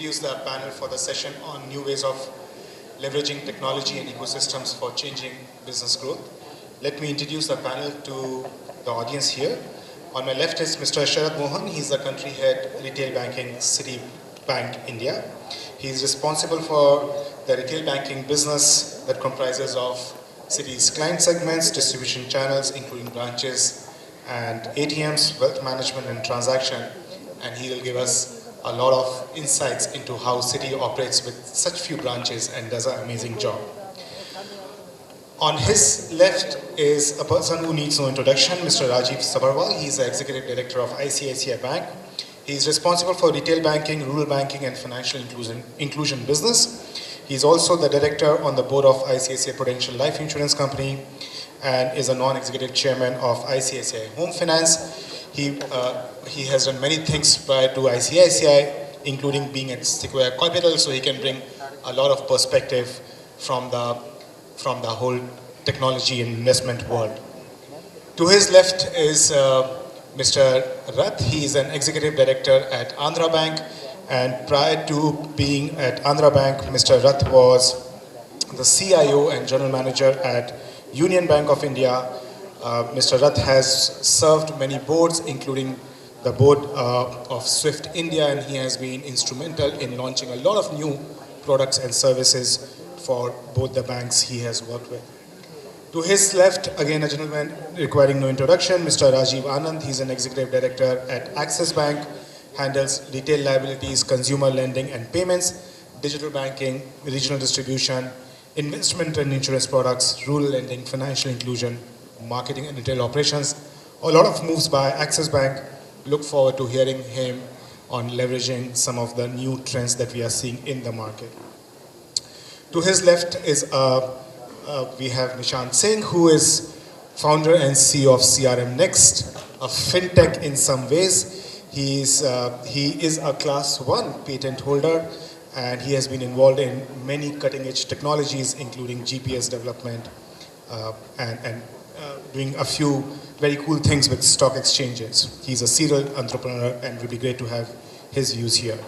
introduce the panel for the session on new ways of leveraging technology and ecosystems for changing business growth. Let me introduce the panel to the audience here. On my left is Mr. Sharad Mohan. He's the country head retail banking, Citibank India. He's responsible for the retail banking business that comprises of Citi's client segments, distribution channels, including branches and ATMs, wealth management and transaction. And he will give us a lot of insights into how Citi operates with such few branches and does an amazing job. On his left is a person who needs no introduction, Mr. Rajiv Sabharwal. He's the Executive Director of ICICI Bank. He's responsible for retail banking, rural banking and financial inclusion business. He's also the Director on the board of ICICI Prudential Life Insurance Company and is a non-executive chairman of ICICI Home Finance. He has done many things prior to ICICI, including being at Sequoia Capital, so he can bring a lot of perspective from the whole technology and investment world. To his left is Mr. Rath. He is an executive director at Andhra Bank, and prior to being at Andhra Bank, Mr. Rath was the CIO and general manager at Union Bank of India. Mr. Rath has served many boards, including the board of SWIFT India, and he has been instrumental in launching a lot of new products and services for both the banks he has worked with. To his left, again a gentleman requiring no introduction, Mr. Rajiv Anand. He's an executive director at Axis Bank, handles retail liabilities, consumer lending and payments, digital banking, regional distribution, investment and insurance products, rural lending, financial inclusion, marketing and retail operations. A lot of moves by Axis Bank. Look forward to hearing him on leveraging some of the new trends that we are seeing in the market. To his left is we have Nishant Singh, who is founder and CEO of CRM Next, a fintech in some ways. He is a class 1 patent holder, and he has been involved in many cutting edge technologies, including GPS development and doing a few very cool things with stock exchanges. He's a serial entrepreneur, and it would be great to have his views here.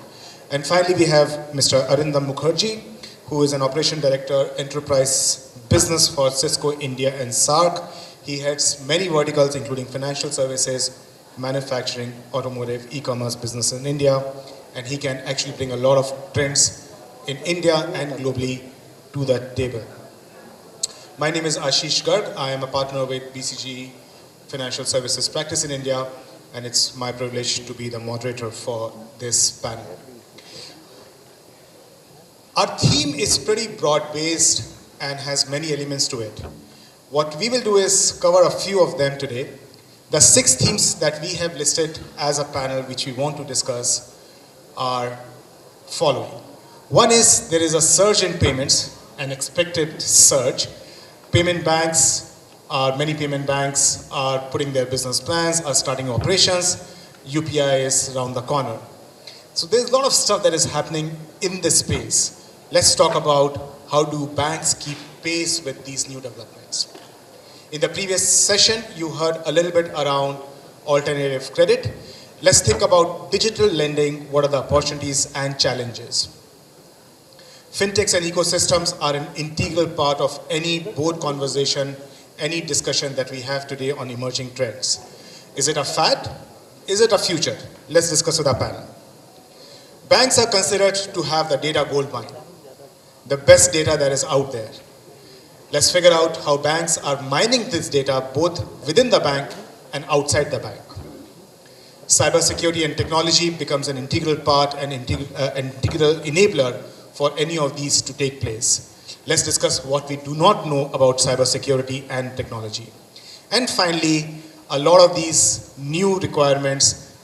And finally, we have Mr. Arindam Mukherjee, who is an operation director, enterprise business for Cisco India and SARC. He heads many verticals, including financial services, manufacturing, automotive, e-commerce business in India, and he can actually bring a lot of trends in India and globally to that table. My name is Ashish Garg. I am a partner with BCG Financial Services Practice in India, and it's my privilege to be the moderator for this panel. Our theme is pretty broad-based and has many elements to it. What we will do is cover a few of them today. The 6 themes that we have listed as a panel which we want to discuss are following. One is there is a surge in payments, an expected surge. Many payment banks are putting their business plans, are starting operations. UPI is around the corner. So there's a lot of stuff that is happening in this space. Let's talk about how do banks keep pace with these new developments. In the previous session, you heard a little bit around alternative credit. Let's think about digital lending. What are the opportunities and challenges? Fintechs and ecosystems are an integral part of any board conversation, any discussion that we have today on emerging trends. Is it a fad? Is it a future? Let's discuss with our panel. Banks are considered to have the data gold mine, the best data that is out there. Let's figure out how banks are mining this data both within the bank and outside the bank. Cybersecurity and technology becomes an integral part and integral enabler for any of these to take place. Let's discuss what we do not know about cybersecurity and technology. And finally, a lot of these new requirements,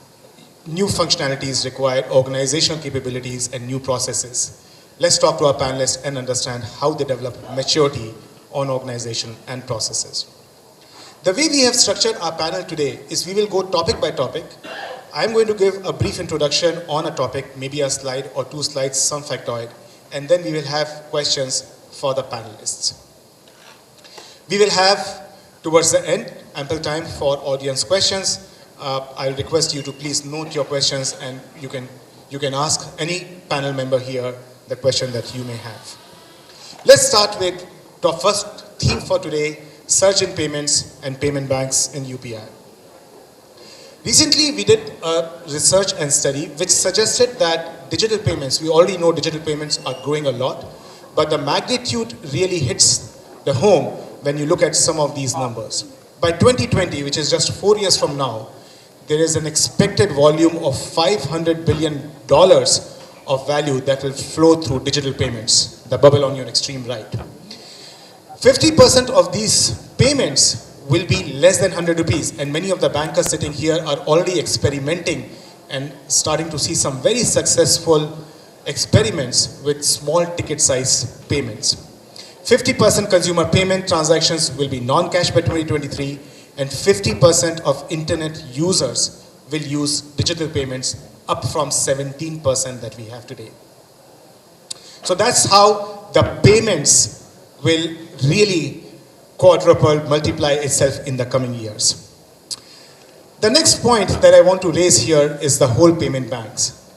new functionalities require organizational capabilities and new processes. Let's talk to our panelists and understand how they develop maturity on organization and processes. The way we have structured our panel today is we will go topic by topic. I'm going to give a brief introduction on a topic, maybe a slide or 2 slides, some factoid, and then we will have questions for the panelists. We will have, towards the end, ample time for audience questions. I'll request you to please note your questions, and you You can ask any panel member here the question that you may have. Let's start with the first theme for today, surge in payments and payment banks in UPI. Recently, we did a research and study which suggested that digital payments, we already know digital payments are growing a lot, but the magnitude really hits the home when you look at some of these numbers. By 2020, which is just 4 years from now, there is an expected volume of $500 billion of value that will flow through digital payments, the bubble on your extreme right. 50% of these payments will be less than 100 rupees, and many of the bankers sitting here are already experimenting and starting to see some very successful experiments with small ticket size payments. 50% consumer payment transactions will be non-cash by 2023, and 50% of internet users will use digital payments, up from 17% that we have today. So that's how the payments will really quadruple, multiply itself in the coming years. The next point that I want to raise here is the whole payment banks.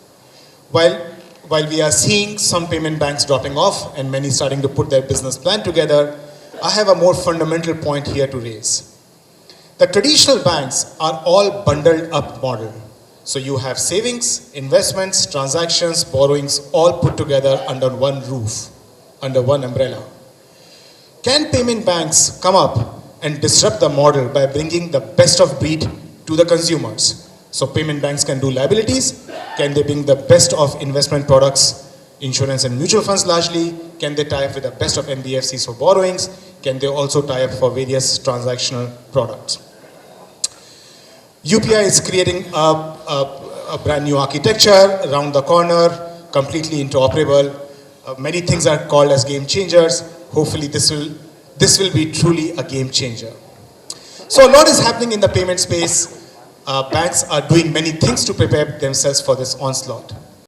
While we are seeing some payment banks dropping off and many starting to put their business plan together, I have a more fundamental point here to raise. The traditional banks are all bundled up model. So you have savings, investments, transactions, borrowings, all put together under one roof, under one umbrella. Can payment banks come up and disrupt the model by bringing the best of breed to the consumers? So payment banks can do liabilities. Can they bring the best of investment products, insurance and mutual funds largely? Can they tie up with the best of NBFCs for borrowings? Can they also tie up for various transactional products? UPI is creating a brand new architecture around the corner, completely interoperable. Many things are called as game changers. Hopefully this will be truly a game changer. So a lot is happening in the payment space. Banks are doing many things to prepare themselves for this onslaught.